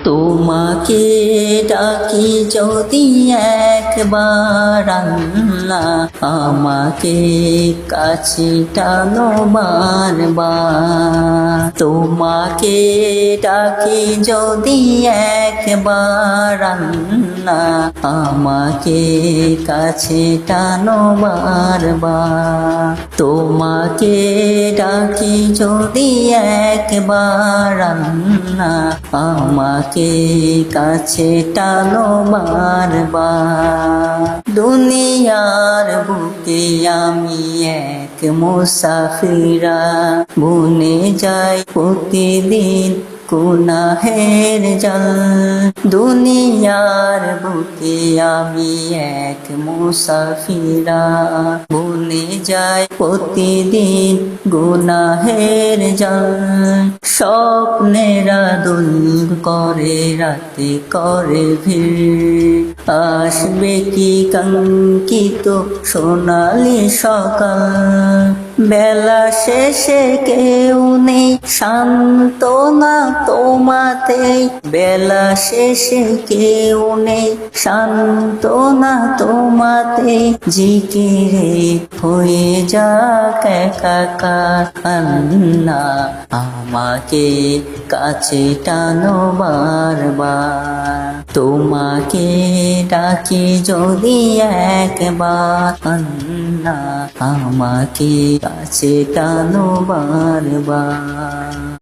তোমাকে ডাকি যদি একবার আল্লাহ, আমাকে কাছে টানো বারবার। তোমাকে ডাকি যদি একবার আল্লাহ, আমাকে কাছে টানো বারবার। তোমাকে ডাকি যদি একবার আল্লাহ, আমাকে কাছে টানো বারবার। দুনিয়ার বুকে আমি এক মুসাফিরা, বনে যাই প্রতিদিন গুনাহের জল। দুনিয়ার বুকে আমি এক মুসাফিরা, বনে যাই প্রতিদিন গুনাহের জল। স্বপ্নেরা দুল করে রাতে করে ভিড়, আসবে কি কাঙ্ক্ষিত সোনালি সকাল। বেলা শেষে কেউ নেই সান্ত্বনা তোমাতে, বেলা শেষে কেউ নেই সান্ত্বনা তোমাতে। জিকিরে হয়ে যাক একাকার আল্লাহ, আমাকে কাছে টানো বারবার। তোমাকে ডাকি যদি একবার আল্লাহ, আমাকে কাছে টানো বারবার।